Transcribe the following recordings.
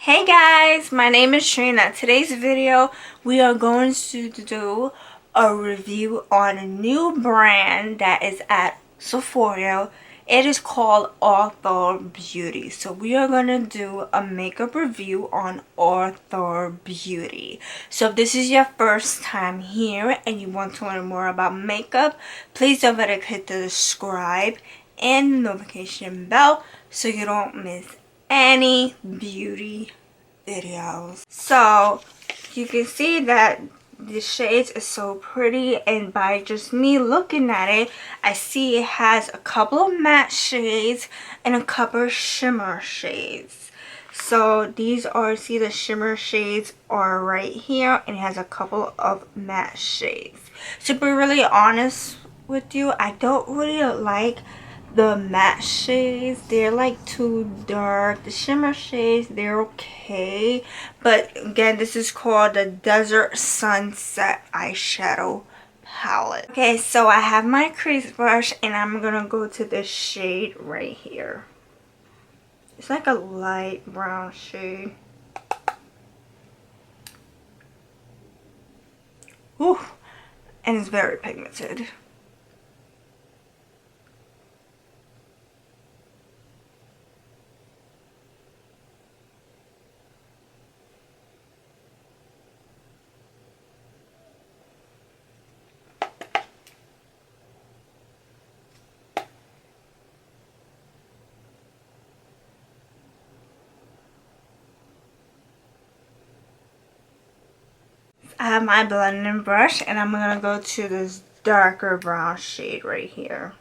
Hey guys, my name is Trina. Today's video we are going to do a review on a new brand that is at Sephora. It is called Athr Beauty. So we are going to do a makeup review on Athr Beauty. So if this is your first time here and you want to learn more about makeup, please don't forget to hit the subscribe and the notification bell so you don't miss any beauty videos. So you can see that the shades is so pretty, and by just me looking at it, I see it has a couple of matte shades and a couple of shimmer shades. So these are, see, the shimmer shades are right here, and it has a couple of matte shades. To be really honest with you, I don't really like the matte shades. They're like too dark. The shimmer shades, they're okay, but again, this is called the Desert Sunset Eyeshadow palette. Okay, so I have my crease brush and I'm gonna go to this shade right here. It's like a light brown shade. Ooh, and it's very pigmented. I have my blending brush and I'm going to go to this darker brown shade right here.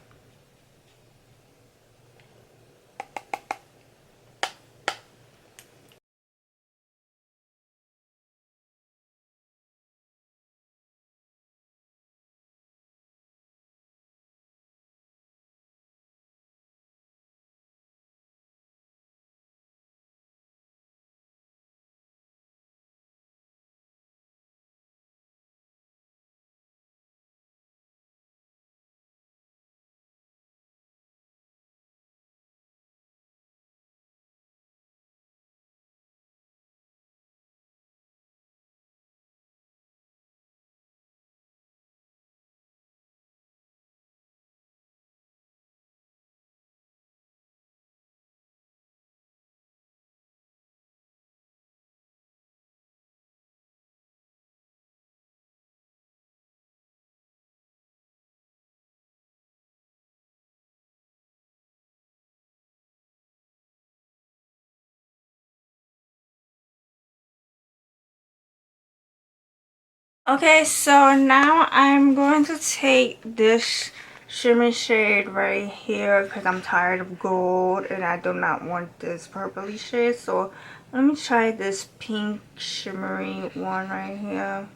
Okay, so now I'm going to take this shimmer shade right here because I'm tired of gold and I do not want this purpley shade. So let me try this pink shimmery one right here.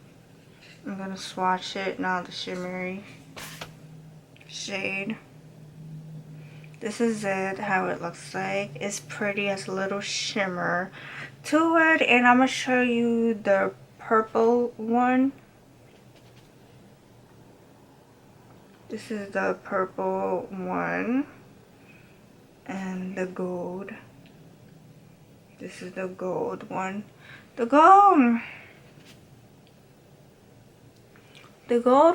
I'm going to swatch it now, the shimmery shade. This is it, how it looks like. It's pretty, has a little shimmer to it, and I'm going to show you the purple one. This is the purple one, and the gold. This is the gold one. The gold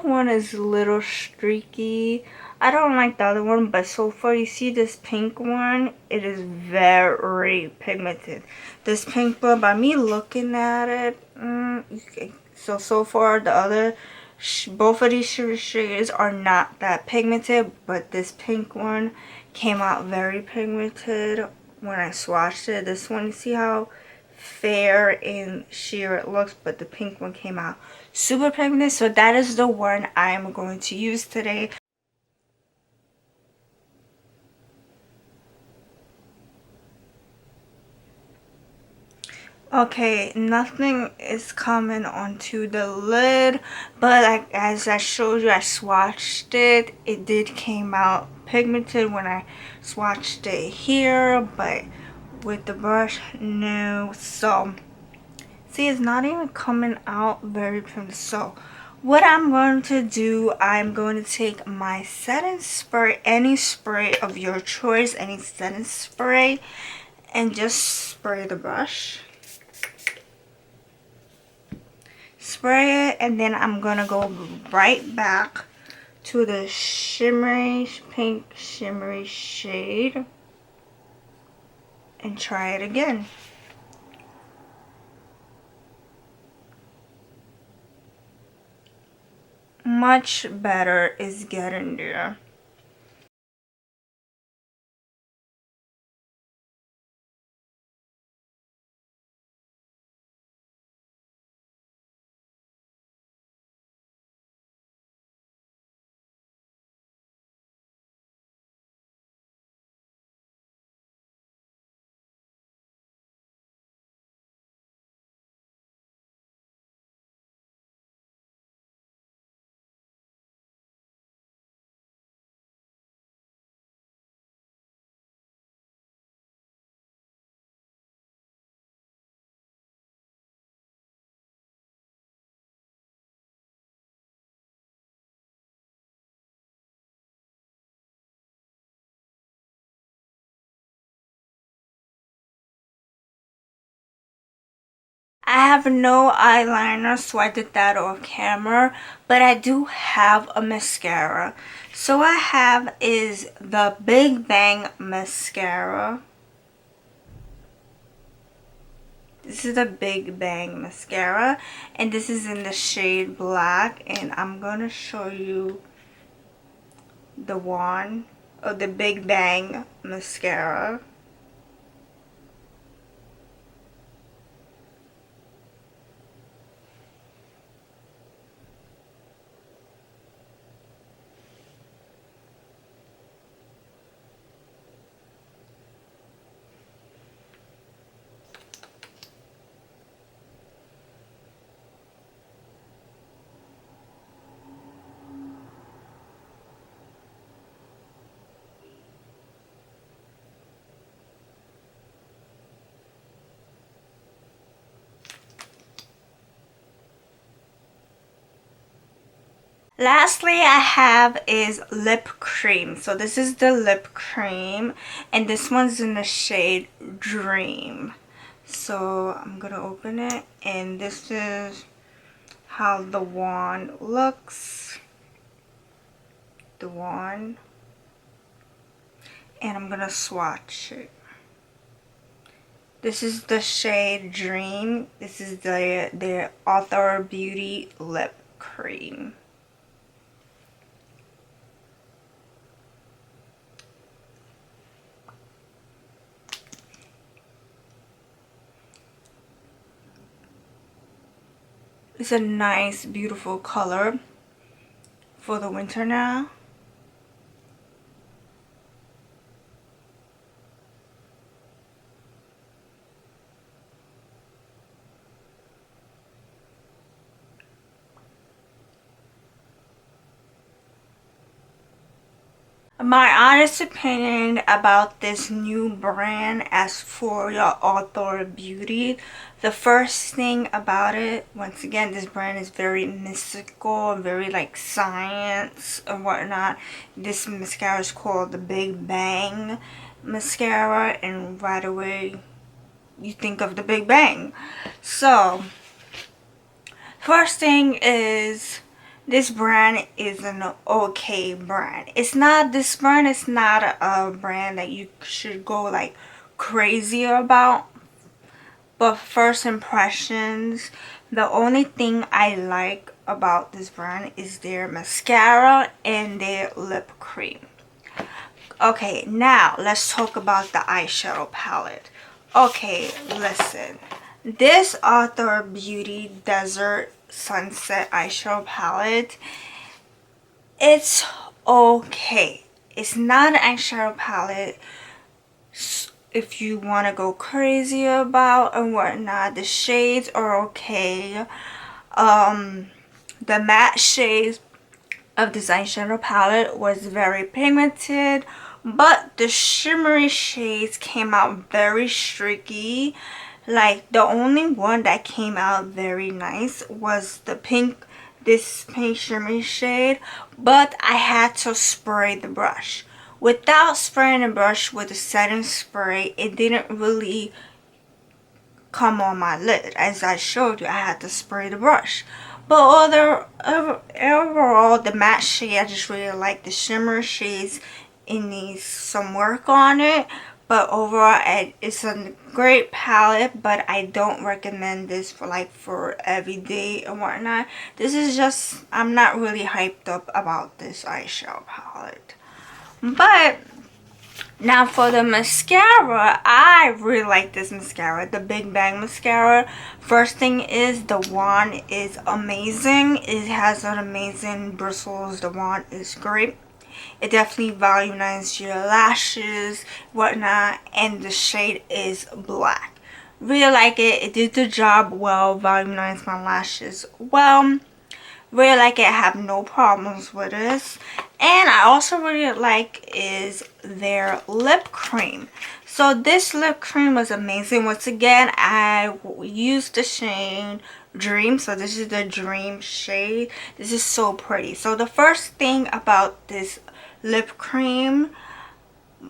one is a little streaky. I don't like the other one, but so far, you see this pink one, it is very pigmented. This pink one, by me looking at it, so far the other, both of these shades are not that pigmented, but this pink one came out very pigmented when I swatched it. This one, you see how fair and sheer it looks, but the pink one came out super pigmented. So that is the one I'm going to use today. Okay, nothing is coming onto the lid, but like, as I showed you, I swatched it. It did came out pigmented when I swatched it here, but with the brush, no. So see, it's not even coming out very pigmented. So what I'm going to do, I'm going to take my setting spray, any spray of your choice, any setting spray, and just spray the brush. spray it, and then I'm gonna go right back to the shimmery pink shimmery shade and try it again. Much better is getting there. I have no eyeliner, so I did that off camera, but I do have a mascara. So I have is the Big Bang Mascara. This is the Big Bang Mascara, and this is in the shade black, and I'm gonna show you the one of the Big Bang Mascara. Lastly, I have is lip cream. So this is the lip cream, and this one's in the shade Dream. So I'm gonna open it, and this is how the wand looks. The wand. And I'm gonna swatch it. This is the shade Dream. This is the Athr Beauty lip cream. It's a nice, beautiful color for the winter now. My honest opinion about this new brand, as for your Athr Beauty, the first thing about it, once again, this brand is very mystical, very like science and whatnot. This mascara is called the Big Bang Mascara, and right away you think of the Big Bang. So, first thing is, this brand is an okay brand. It's not, this brand is not a brand that you should go like crazy about. But first impressions, the only thing I like about this brand is their mascara and their lip cream. Okay, now let's talk about the eyeshadow palette. Okay, listen. This Athr Beauty Desert Sunset Eyeshadow Palette, it's okay. It's not an eyeshadow palette if you want to go crazy about and whatnot. The shades are okay. The matte shades of this eyeshadow palette was very pigmented, but the shimmery shades came out very streaky. Like, the only one that came out very nice was the pink, this pink shimmery shade, but I had to spray the brush. Without spraying the brush with the setting spray, it didn't really come on my lid. As I showed you, I had to spray the brush. But overall, the matte shade, I just really like the shimmer shades. It needs some work on it. But overall, it's a great palette, but I don't recommend this for every day and whatnot. This is just, I'm not really hyped up about this eyeshadow palette. But now for the mascara, I really like this mascara, the Big Bang Mascara. First thing is the wand is amazing. It has an amazing bristles. The wand is great. It definitely volumizes your lashes, whatnot, and the shade is black. Really like it. It did the job well, volumized my lashes well. Really like it. I have no problems with this. And I also really like is their lip cream. So this lip cream was amazing. Once again, I used the shade Dream. So this is the Dream shade. This is so pretty. So the first thing about this lip cream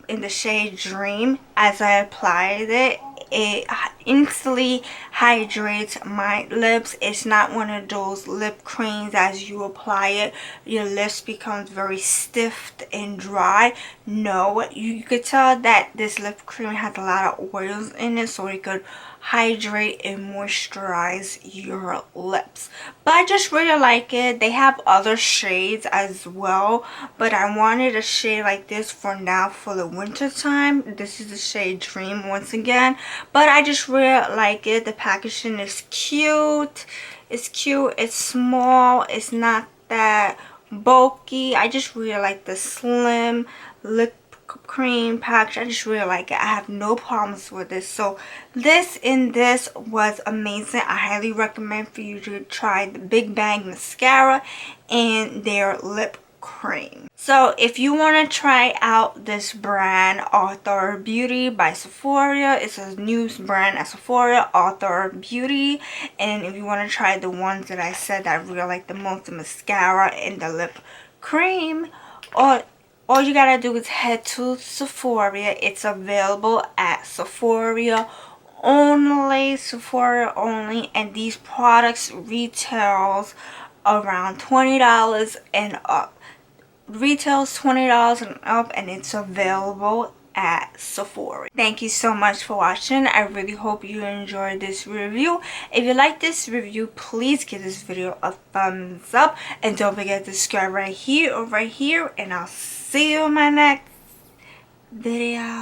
in the shade Dream, as I applied it, it instantly hydrates my lips. It's not one of those lip creams as you apply it your lips becomes very stiff and dry. No, you could tell that this lip cream has a lot of oils in it, so it could hydrate and moisturize your lips. But I just really like it. They have other shades as well, but I wanted a shade like this for now for the winter time. This is the shade Dream once again, but I just really like it. The packaging is cute. It's cute. It's small. It's not that bulky. I just really like the slim lip cream package. I just really like it. I have no problems with this. So this was amazing. I highly recommend for you to try the Big Bang Mascara and their lip cream. So if you want to try out this brand, Athr Beauty by Sephora, it's a new brand at Sephora, Athr Beauty. And if you want to try the ones that I said that I really like the most, the mascara and the lip cream, all you gotta do is head to Sephora. It's available at Sephora only, and these products retails around $20 and up. Retails $20 and up, and it's available at Sephora. Thank you so much for watching. I really hope you enjoyed this review. If you like this review, please give this video a thumbs up, and don't forget to subscribe right here or right here, and I'll see you in my next video.